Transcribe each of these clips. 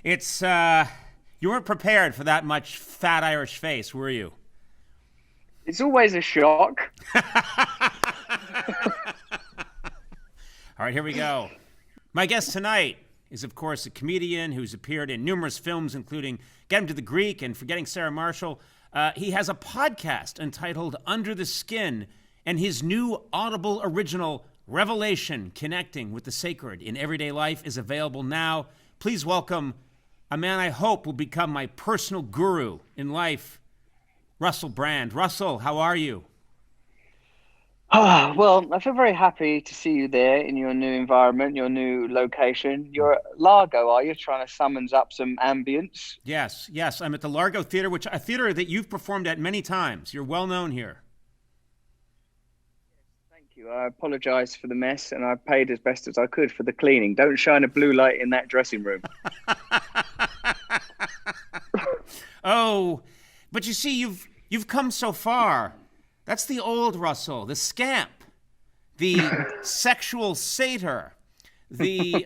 It's you weren't prepared for that much fat Irish face, were you? It's always a shock. All right, here we go. My guest tonight is, of course, a comedian who's appeared in numerous films, including Get Him to the Greek and Forgetting Sarah Marshall. He has a podcast entitled Under the Skin, and his new Audible original, Revelation, Connecting with the Sacred in Everyday Life, is available now. Please welcome a man I hope will become my personal guru in life, Russell Brand. Russell, how are you? Well, I feel very happy to see you there in your new environment, your new location. You're at Largo, are you? Trying to summons up some ambience? Yes. I'm at the Largo Theater, which a theater that you've performed at many times. You're well known here. Thank you. I apologize for the mess, and I paid as best as I could for the cleaning. Don't shine a blue light in that dressing room. Oh, but you see, you've come so far. That's the old Russell, the scamp, the sexual satyr, the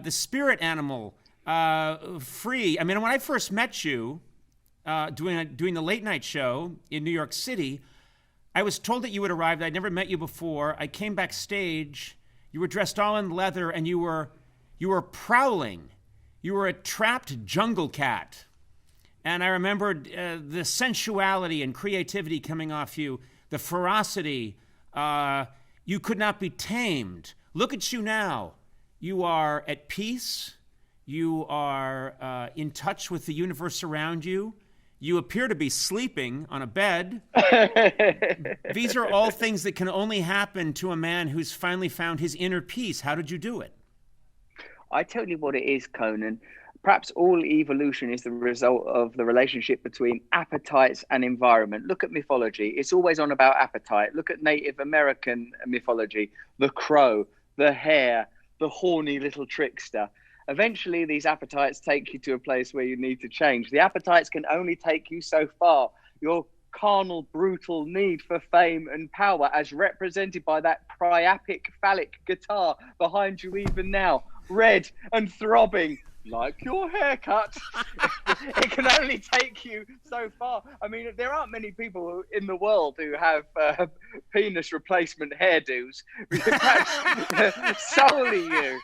spirit animal, free. I mean, when I first met you doing the late night show in New York City, I was told that you had arrived. I'd never met you before. I came backstage. You were dressed all in leather, and you were prowling. You were a trapped jungle cat. And I remembered the sensuality and creativity coming off you, the ferocity. You could not be tamed. Look at you now. You are at peace. You are in touch with the universe around you. You appear to be sleeping on a bed. These are all things that can only happen to a man who's finally found his inner peace. How did you do it? I tell you what it is, Conan. Perhaps all evolution is the result of the relationship between appetites and environment. Look at mythology. It's always on about appetite. Look at Native American mythology, the crow, the hare, the horny little trickster. Eventually, these appetites take you to a place where you need to change. The appetites can only take you so far. Your carnal, brutal need for fame and power, as represented by that priapic phallic guitar behind you even now, red and throbbing, like your haircut. It can only take you so far. I mean, there aren't many people in the world who have penis replacement hairdos. Perhaps solely you.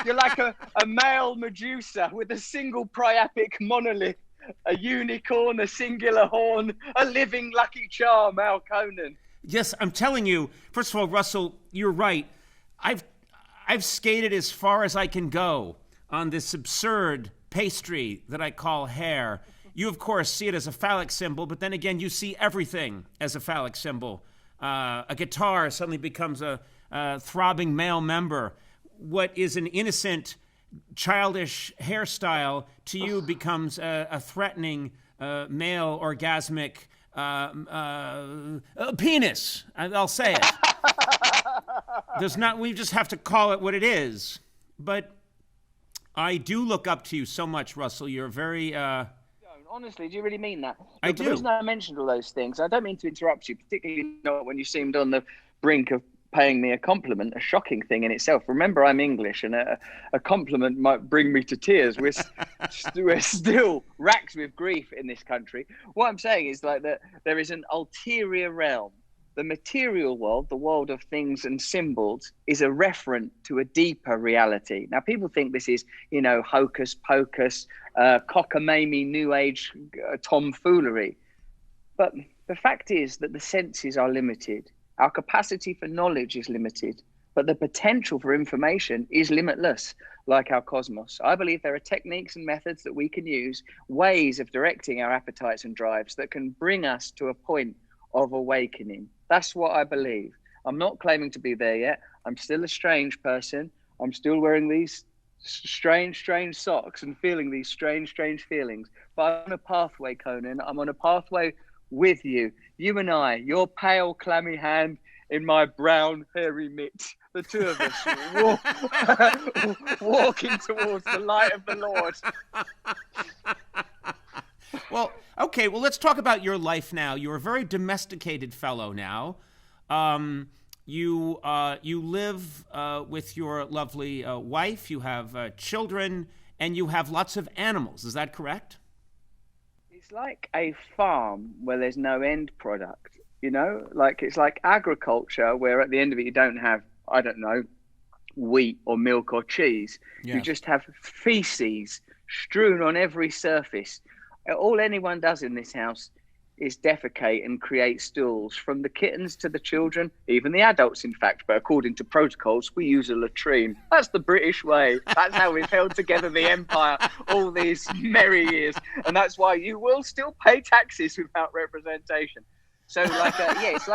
You're like a male Medusa with a single priapic monolith, a unicorn, a singular horn, a living Lucky Charm, Al Conan. Yes, I'm telling you. First of all, Russell, you're right. I've skated as far as I can go on this absurd pastry that I call hair. You, of course, see it as a phallic symbol, but then again, you see everything as a phallic symbol. A guitar suddenly becomes a throbbing male member. What is an innocent, childish hairstyle to you becomes a threatening male orgasmic penis. I'll say it. We just have to call it what it is. But I do look up to you so much, Russell. You're very... Honestly, do you really mean that? I do. The reason I mentioned all those things, I don't mean to interrupt you, particularly not when you seemed on the brink of paying me a compliment, a shocking thing in itself. Remember, I'm English, and a compliment might bring me to tears. We're still racked with grief in this country. What I'm saying is like that there is an ulterior realm. The material world, the world of things and symbols, is a referent to a deeper reality. Now, people think this is, hocus pocus, cockamamie, new age tomfoolery. But the fact is that the senses are limited. Our capacity for knowledge is limited, but the potential for information is limitless, like our cosmos. I believe there are techniques and methods that we can use, ways of directing our appetites and drives that can bring us to a point of awakening. That's what I believe. I'm not claiming to be there yet. I'm still a strange person. I'm still wearing these strange socks and feeling these strange feelings. But I'm on a pathway, Conan. I'm on a pathway with you. You and I, your pale, clammy hand in my brown, hairy mitt. The two of us walking towards the light of the Lord. Well, let's talk about your life now. You're a very domesticated fellow now. you live with your lovely wife. You have children, and you have lots of animals. Is that correct? It's like a farm where there's no end product, like it's like agriculture where at the end of it you don't have, I don't know, wheat or milk or cheese. You Yes. just have feces strewn on every surface. All anyone does in this house is defecate and create stools, from the kittens to the children, even the adults, in fact. But according to protocols, we use a latrine. That's the British way. That's how we've held together the empire all these merry years. And that's why you will still pay taxes without representation. So it's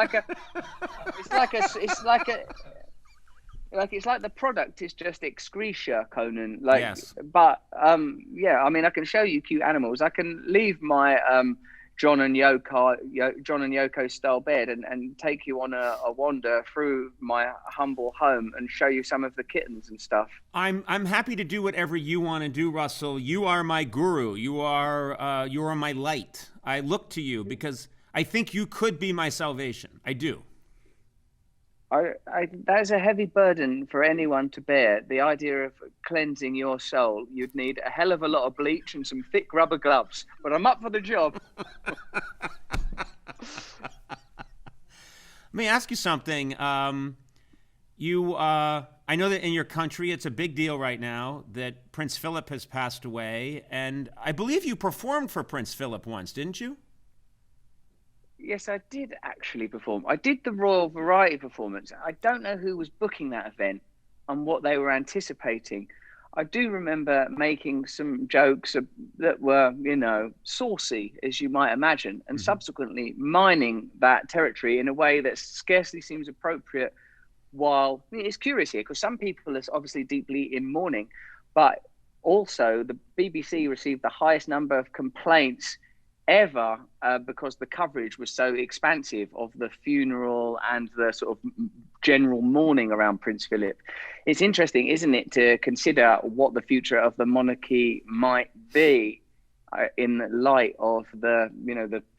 like the product is just excretia, Conan. Yes. But I mean, I can show you cute animals. I can leave my John and Yoko style bed and take you on a wander through my humble home and show you some of the kittens and stuff. I'm happy to do whatever you want to do, Russell. You are my guru. You are my light. I look to you because I think you could be my salvation. I do. That is a heavy burden for anyone to bear. The idea of cleansing your soul, you'd need a hell of a lot of bleach and some thick rubber gloves. But I'm up for the job. Let me ask you something. I know that in your country it's a big deal right now that Prince Philip has passed away, and I believe you performed for Prince Philip once, didn't you? Yes, I did actually perform. I did the Royal Variety performance. I don't know who was booking that event and what they were anticipating. I do remember making some jokes that were, saucy, as you might imagine, and subsequently mining that territory in a way that scarcely seems appropriate. While it's curious here, because some people are obviously deeply in mourning, but also the BBC received the highest number of complaints ever because the coverage was so expansive of the funeral and the sort of general mourning around Prince Philip. It's interesting, isn't it, to consider what the future of the monarchy might be in light of the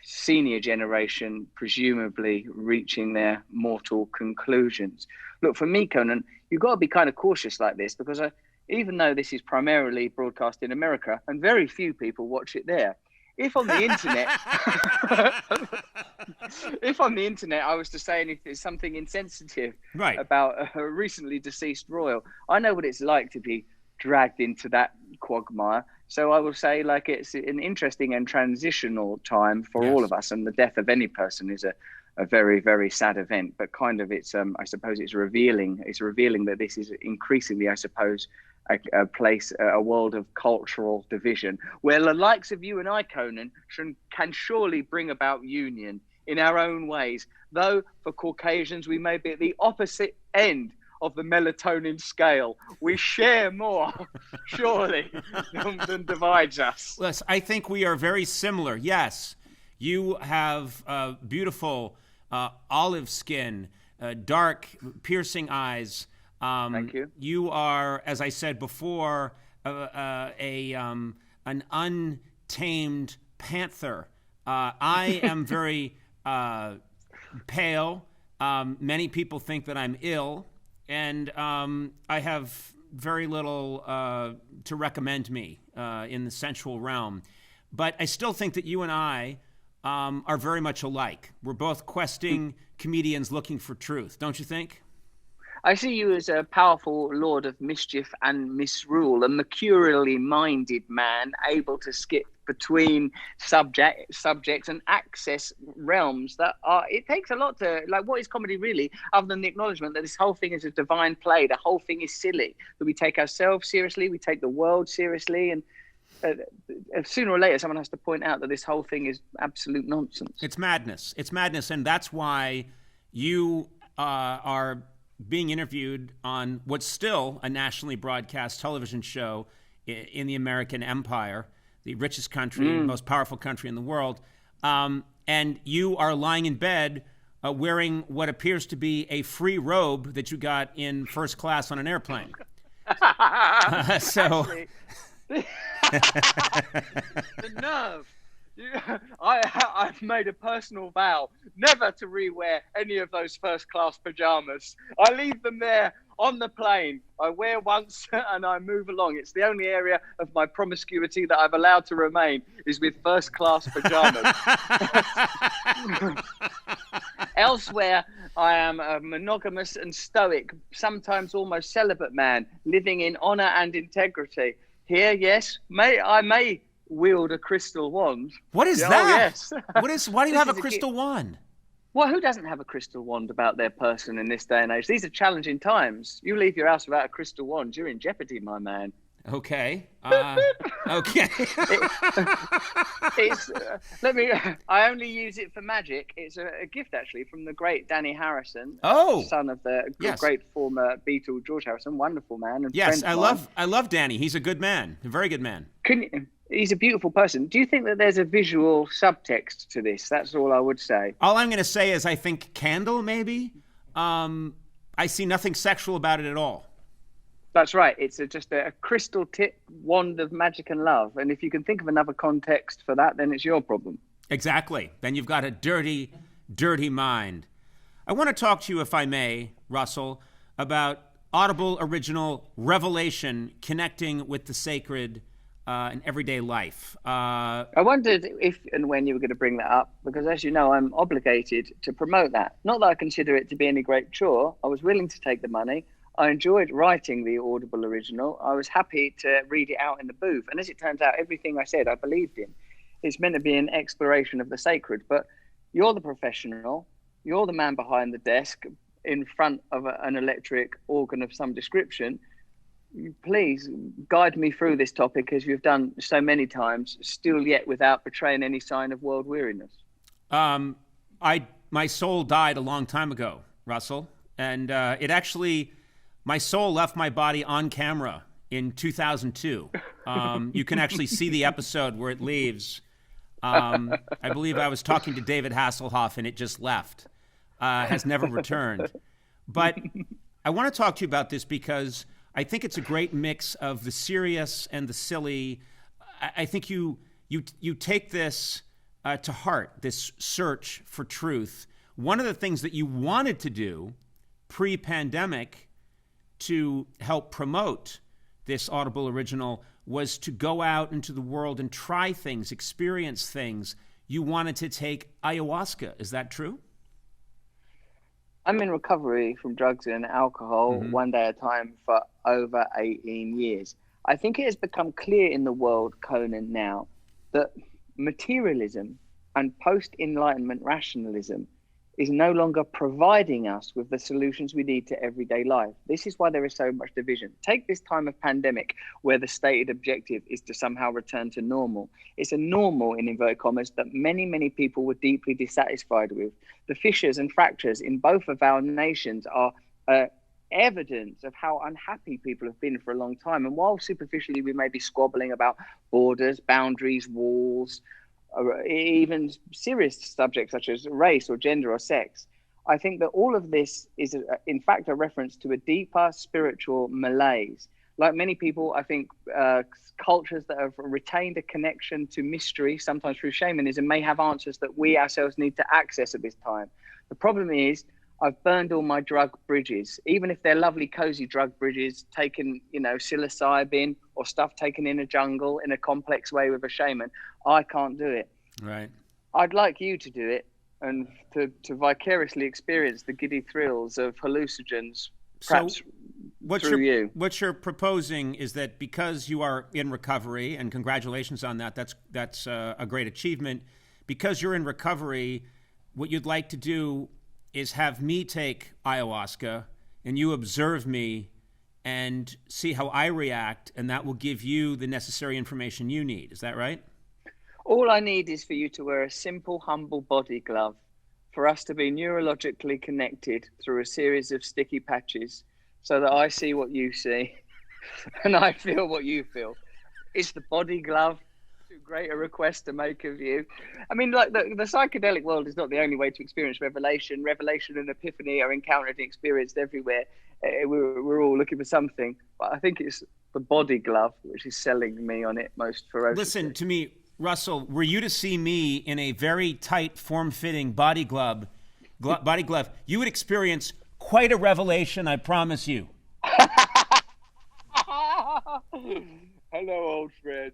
senior generation presumably reaching their mortal conclusions. Look, for me, Conan, you've got to be kind of cautious like this because even though this is primarily broadcast in America and very few people watch it there, if on the internet, I was to say something insensitive about a recently deceased royal, I know what it's like to be dragged into that quagmire. So I will say, it's an interesting and transitional time for all of us, and the death of any person is a very, very sad event. But kind of, it's I suppose it's revealing. It's revealing that this is increasingly, I suppose, a world of cultural division, where the likes of you and I, Conan, can surely bring about union in our own ways. Though for Caucasians, we may be at the opposite end of the melatonin scale. We share more, surely, than divides us. Yes, I think we are very similar. Yes, you have beautiful olive skin, dark, piercing eyes. Thank you. You are, as I said before, an untamed panther. I am very pale. Many people think that I'm ill, and I have very little to recommend me in the sensual realm. But I still think that you and I are very much alike. We're both questing comedians looking for truth, don't you think? I see you as a powerful lord of mischief and misrule, a mercurially minded man able to skip between subjects and access realms that are, it takes a lot to, what is comedy really, other than the acknowledgement that this whole thing is a divine play, the whole thing is silly, that we take ourselves seriously, we take the world seriously, and sooner or later someone has to point out that this whole thing is absolute nonsense. It's madness, and that's why you are being interviewed on what's still a nationally broadcast television show in the American empire, the richest country, most powerful country in the world. And you are lying in bed wearing what appears to be a free robe that you got in first class on an airplane. The nerve. I've made a personal vow never to rewear any of those first class pajamas. I leave them there on the plane. I wear once and I move along. It's the only area of my promiscuity that I've allowed to remain is with first class pajamas. Elsewhere, I am a monogamous and stoic, sometimes almost celibate man, living in honor and integrity. Here, yes, I may wield a crystal wand. What is Oh, that? yes. Why do you have a crystal wand? Well, who doesn't have a crystal wand about their person in this day and age? These are challenging times. You leave your house without a crystal wand, you're in jeopardy, my man. Okay. Okay. I only use it for magic. It's a gift, actually, from the great Danny Harrison. Oh. Son of the great former Beatle George Harrison. Wonderful man. And yes, I love Danny. He's a good man. A very good man. He's a beautiful person. Do you think that there's a visual subtext to this? That's all I would say. All I'm going to say is I think candle, maybe. I see nothing sexual about it at all. That's right. It's just a crystal tip wand of magic and love. And if you can think of another context for that, then it's your problem. Exactly. Then you've got a dirty, dirty mind. I want to talk to you, if I may, Russell, about Audible Original Revelation connecting with the sacred in everyday life. I wondered if and when you were going to bring that up, because as you know, I'm obligated to promote that. Not that I consider it to be any great chore. I was willing to take the money. I enjoyed writing the Audible original. I was happy to read it out in the booth. And as it turns out, everything I said, I believed in. It's meant to be an exploration of the sacred, but you're the professional. You're the man behind the desk in front of an electric organ of some description. Please guide me through this topic as you've done so many times, still yet without betraying any sign of world weariness. My soul died a long time ago, Russell. And my soul left my body on camera in 2002. You can actually see the episode where it leaves. I believe I was talking to David Hasselhoff and it just left. Has never returned. But I want to talk to you about this because I think it's a great mix of the serious and the silly. I think you take this to heart, this search for truth. One of the things that you wanted to do pre-pandemic to help promote this Audible original was to go out into the world and try things, experience things. You wanted to take ayahuasca. Is that true? I'm in recovery from drugs and alcohol one day at a time for over 18 years. I think it has become clear in the world, Conan, now that materialism and post-Enlightenment rationalism is no longer providing us with the solutions we need to everyday life. This is why there is so much division. Take this time of pandemic where the stated objective is to somehow return to normal. It's a normal, in inverted commas, that many, many people were deeply dissatisfied with. The fissures and fractures in both of our nations are evidence of how unhappy people have been for a long time. And while superficially we may be squabbling about borders, boundaries, walls, or even serious subjects such as race or gender or sex, I think that all of this is, in fact, a reference to a deeper spiritual malaise. Like many people, I think cultures that have retained a connection to mystery, sometimes through shamanism, may have answers that we ourselves need to access at this time. The problem is, I've burned all my drug bridges, even if they're lovely, cozy drug bridges, taken, psilocybin or stuff taken in a jungle in a complex way with a shaman. I can't do it. Right. I'd like you to do it and to vicariously experience the giddy thrills of hallucinogens, perhaps through you. What you're proposing is that because you are in recovery, and congratulations on that, that's a great achievement. Because you're in recovery, what you'd like to do is have me take ayahuasca and you observe me and see how I react, and that will give you the necessary information you need. Is that right? All I need is for you to wear a simple, humble body glove, for us to be neurologically connected through a series of sticky patches so that I see what you see and I feel what you feel. It's the body glove. Too great a request to make of you. I mean, like the psychedelic world is not the only way to experience revelation. Revelation and epiphany are encountered and experienced everywhere. We're all looking for something, but I think it's the body glove which is selling me on it most ferociously. Listen to me. Russell, were you to see me in a very tight, form-fitting body glove, you would experience quite a revelation, I promise you. Hello, old friend.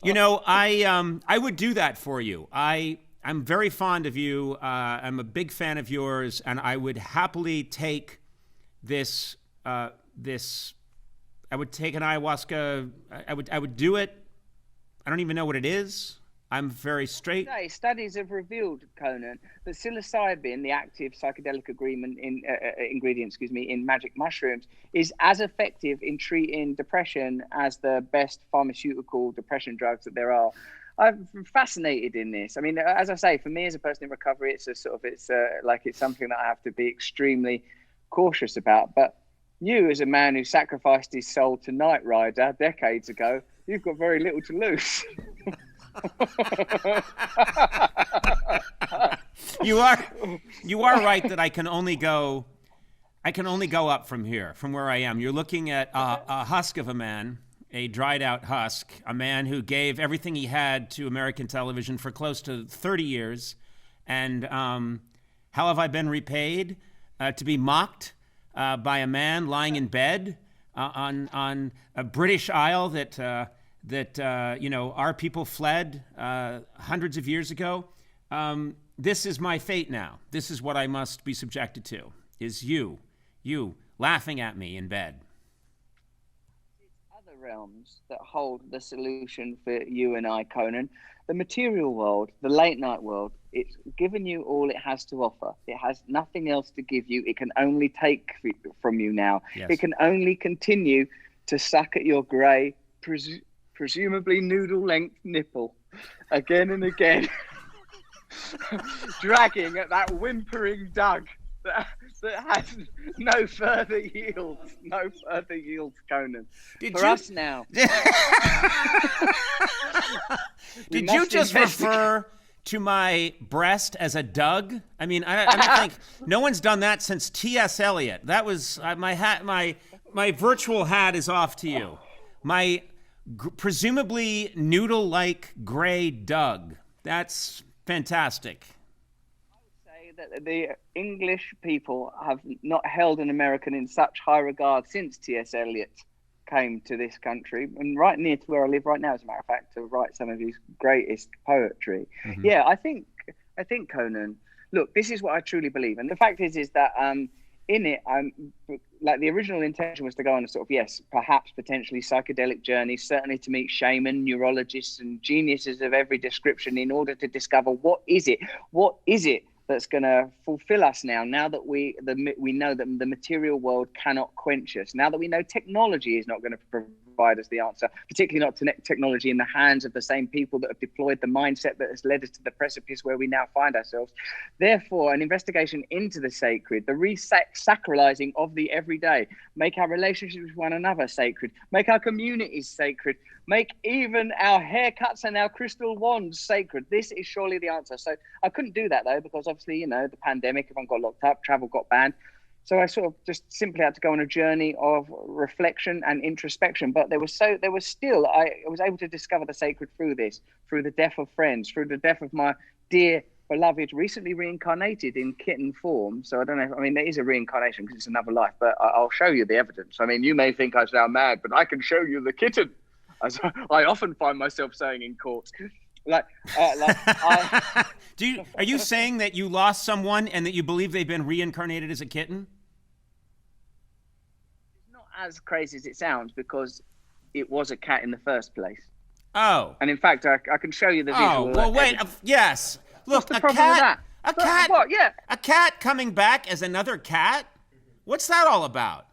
You know, I would do that for you. I'm very fond of you. I'm a big fan of yours, and I would happily take this. I would take an ayahuasca. I would do it. I don't even know what it is. I'm very straight. Studies have revealed, Conan, that psilocybin, the active psychedelic ingredient, in magic mushrooms, is as effective in treating depression as the best pharmaceutical depression drugs that there are. I'm fascinated in this. I mean, as I say, for me as a person in recovery, it's something that I have to be extremely cautious about. But you, as a man who sacrificed his soul to Knight Rider decades ago, you've got very little to lose. You are right that I can only go up from here, from where I am. You're looking at a husk of a man, a dried out husk, a man who gave everything he had to American television for close to 30 years. And how have I been repaid? To be mocked by a man lying in bed on a British Isle that our people fled hundreds of years ago. This is my fate now. This is what I must be subjected to, is you laughing at me in bed. Other realms that hold the solution for you and I, Conan. The material world, the late night world, it's given you all it has to offer. It has nothing else to give you. It can only take from you now. Yes. It can only continue to suck at your grey, presumably noodle-length nipple again and again, dragging at that whimpering dug that has no further yields, Conan. Us now. Did you just refer to my breast as a dug? I mean, I don't think no one's done that since T.S. Eliot. That was my virtual hat is off to you. My presumably noodle-like gray dug. That's fantastic. I would say that the English people have not held an American in such high regard since T.S. Eliot came to this country, and right near to where I live right now, as a matter of fact, to write some of his greatest poetry. Mm-hmm. Yeah, I think Conan, look, this is what I truly believe. And the fact is that in it, like the original intention was to go on a sort of, yes, perhaps potentially psychedelic journey, certainly to meet shaman, neurologists and geniuses of every description in order to discover what is it that's going to fulfill us now that we know that the material world cannot quench us, now that we know technology is not going to provide us the answer, particularly not technology in the hands of the same people that have deployed the mindset that has led us to the precipice where we now find ourselves. Therefore, an investigation into the sacred, the re-sacralizing of the everyday, make our relationships with one another sacred, make our communities sacred, make even our haircuts and our crystal wands sacred. This is surely the answer. So I couldn't do that, though, because obviously, the pandemic, everyone got locked up, travel got banned. So I sort of just simply had to go on a journey of reflection and introspection. But I was able to discover the sacred through the death of friends, through the death of my dear beloved, recently reincarnated in kitten form. So I don't know. There is a reincarnation because it's another life, but I'll show you the evidence. You may think I sound mad, but I can show you the kitten, as I often find myself saying in court. Are you saying that you lost someone and that you believe they've been reincarnated as a kitten? It's not as crazy as it sounds, because it was a cat in the first place. Oh. And in fact, I can show you the visual. Oh, well, wait. Yes. Look, what's the problem with that? What? Yeah. A cat coming back as another cat? What's that all about?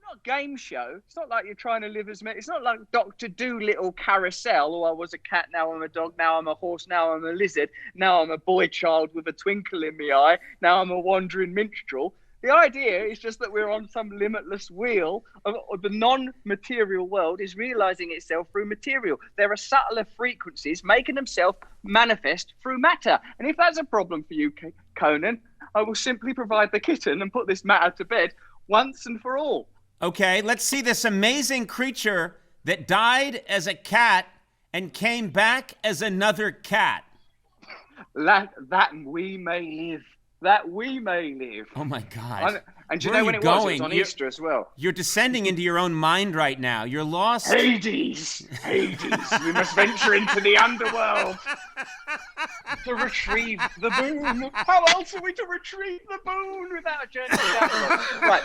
Not a game show. It's not like you're trying to live as many. It's not like Dr. Dolittle carousel. Oh, I was a cat, now I'm a dog, now I'm a horse, now I'm a lizard, now I'm a boy child with a twinkle in my eye, now I'm a wandering minstrel. The idea is just that we're on some limitless wheel of the non-material world is realizing itself through material. There are subtler frequencies making themselves manifest through matter. And if that's a problem for you, Conan, I will simply provide the kitten and put this matter to bed once and for all. Okay, let's see this amazing creature that died as a cat and came back as another cat. That we may live. That we may live. Oh my God. And do you Where know are when you it was? It going? was on Easter as well. You're descending into your own mind right now. You're lost. Hades! Hades! We must venture into the underworld to retrieve the boon. How else are we to retrieve the boon without a journey to the underworld? Right.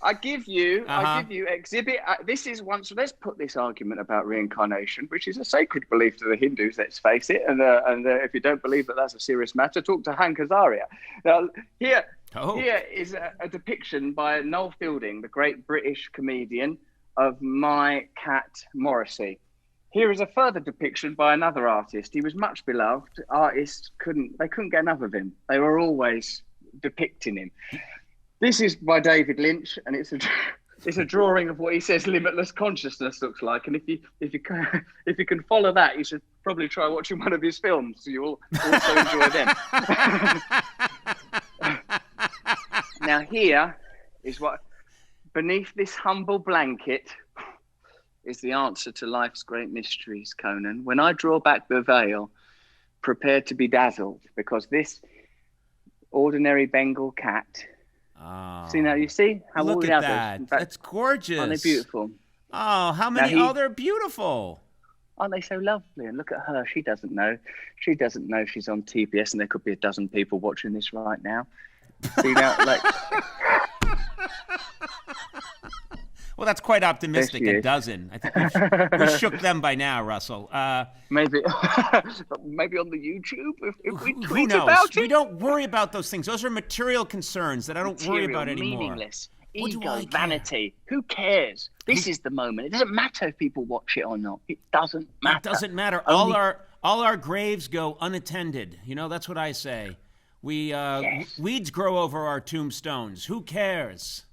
I give you exhibit. This is once. Let's put this argument about reincarnation, which is a sacred belief to the Hindus. Let's face it. And if you don't believe that that's a serious matter, talk to Hank Azaria. Now, here is a depiction by Noel Fielding, the great British comedian, of my cat Morrissey. Here is a further depiction by another artist. He was much beloved. Artists couldn't get enough of him. They were always depicting him. This is by David Lynch, and it's a drawing of what he says limitless consciousness looks like. And if you can follow that, you should probably try watching one of his films. So you'll also enjoy them. Now here is what beneath this humble blanket is the answer to life's great mysteries, Conan. When I draw back the veil, prepare to be dazzled, because this ordinary Bengal cat. Oh. See now, you see how look all at the that. others, fact, That's gorgeous. aren't they beautiful? Oh, how many? Oh, they're beautiful. Aren't they so lovely? And look at her. She doesn't know. She doesn't know she's on TBS, and there could be a dozen people watching this right now. See now, like. Well, that's quite optimistic. A dozen. I think we shook them by now, Russell. Maybe on the YouTube if we tweet who knows? about it. We don't worry about those things. Those are material concerns that I don't worry about anymore. Meaningless. Ego, vanity. Who cares? This is the moment. It doesn't matter if people watch it or not. It doesn't matter. It doesn't matter. All our graves go unattended. You know, that's what I say. Weeds grow over our tombstones. Who cares?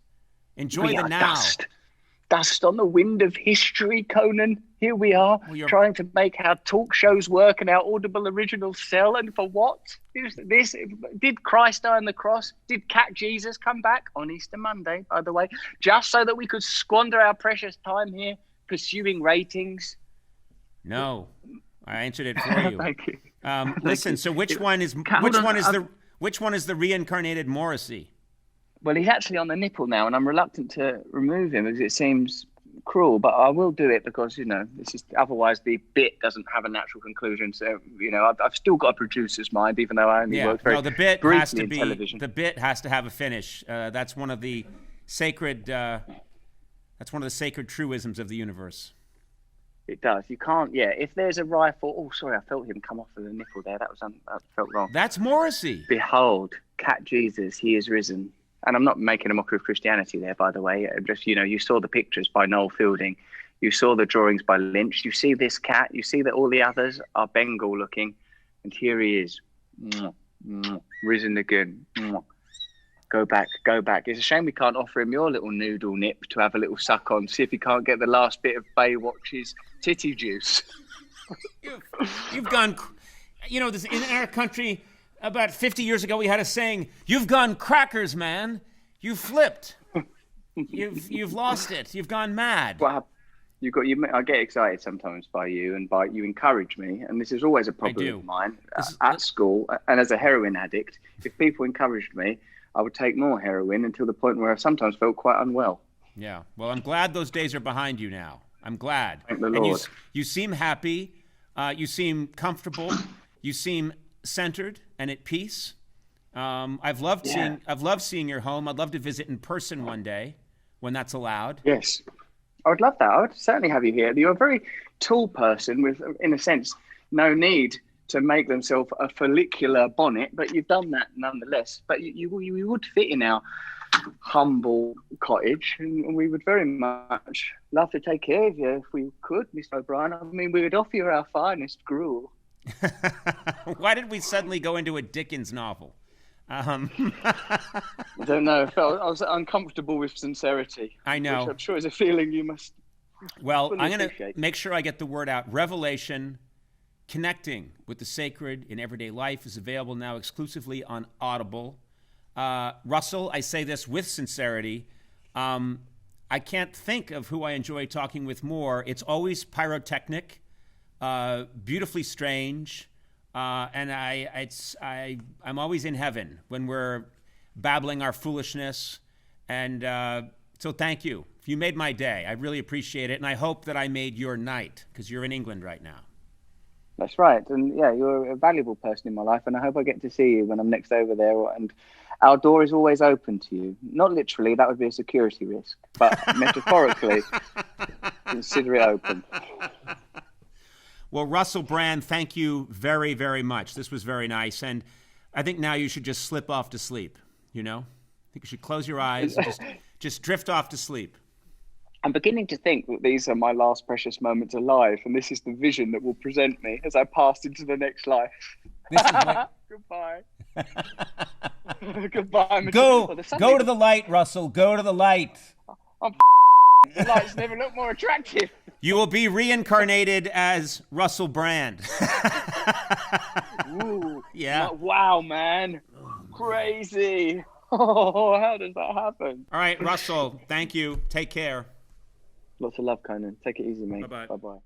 Enjoy the now. Dust on the wind of history, Conan. Here we are, trying to make our talk shows work and our Audible originals sell. And for what? Did Christ die on the cross? Did Cat Jesus come back on Easter Monday, by the way, just so that we could squander our precious time here pursuing ratings? No, I answered it for you. Thank you. Listen, so which one is the reincarnated Morrissey? Well, he's actually on the nipple now, and I'm reluctant to remove him because it seems cruel, but I will do it because, this is otherwise the bit doesn't have a natural conclusion. So, I've still got a producer's mind, even though I only work very briefly in television. The bit has to have a finish. That's one of the sacred truisms of the universe. It does. You can't, if there's a rifle, oh, sorry, I felt him come off of the nipple there. That felt wrong. That's Morrissey. Behold, Cat Jesus, he is risen. And I'm not making a mockery of Christianity there, by the way. Just, you saw the pictures by Noel Fielding. You saw the drawings by Lynch. You see this cat. You see that all the others are Bengal looking. And here he is. Risen again. Go back. It's a shame we can't offer him your little noodle nip to have a little suck on. See if he can't get the last bit of Baywatch's titty juice. You've gone, this in our country. About 50 years ago, we had a saying, "You've gone crackers, man. You've flipped. You've lost it. You've gone mad." Well, I get excited sometimes by you, and by you encourage me, and this is always a problem of mine at school. And as a heroin addict, if people encouraged me, I would take more heroin until the point where I sometimes felt quite unwell. Yeah. Well, I'm glad those days are behind you now. I'm glad. Thank the Lord. You seem happy. You seem comfortable. You seem centered and at peace. I've loved seeing your home. I'd love to visit in person one day when that's allowed. Yes, I would love that. I would certainly have you here. You're a very tall person with, in a sense, no need to make themselves a follicular bonnet, but you've done that nonetheless. But you would fit in our humble cottage, and we would very much love to take care of you if we could, Mr. O'Brien. I mean, we would offer you our finest gruel. Why did we suddenly go into a Dickens novel? I don't know. I was uncomfortable with sincerity. I know. Which I'm sure is a feeling you must. Well, I'm going to make sure I get the word out. Revelation, connecting with the sacred in everyday life, is available now exclusively on Audible. Russell, I say this with sincerity. I can't think of who I enjoy talking with more. It's always pyrotechnic, beautifully strange, and I'm always in heaven when we're babbling our foolishness. And so thank you. You made my day. I really appreciate it, and I hope that I made your night, because you're in England right now. That's right. And yeah, you're a valuable person in my life, and I hope I get to see you when I'm next over there. And our door is always open to you. Not literally, that would be a security risk, but metaphorically, consider it open. Well, Russell Brand, thank you very, very much. This was very nice. And I think now you should just slip off to sleep, you know? I think you should close your eyes and just drift off to sleep. I'm beginning to think that these are my last precious moments alive, and this is the vision that will present me as I pass into the next life. Goodbye. Goodbye. Go to the light, Russell. Go to the light. The lights never look more attractive. You will be reincarnated as Russell Brand. Ooh, yeah. Wow, man. Crazy. Oh, how does that happen? All right, Russell, thank you. Take care. Lots of love, Conan. Take it easy, mate. Bye-bye. Bye-bye.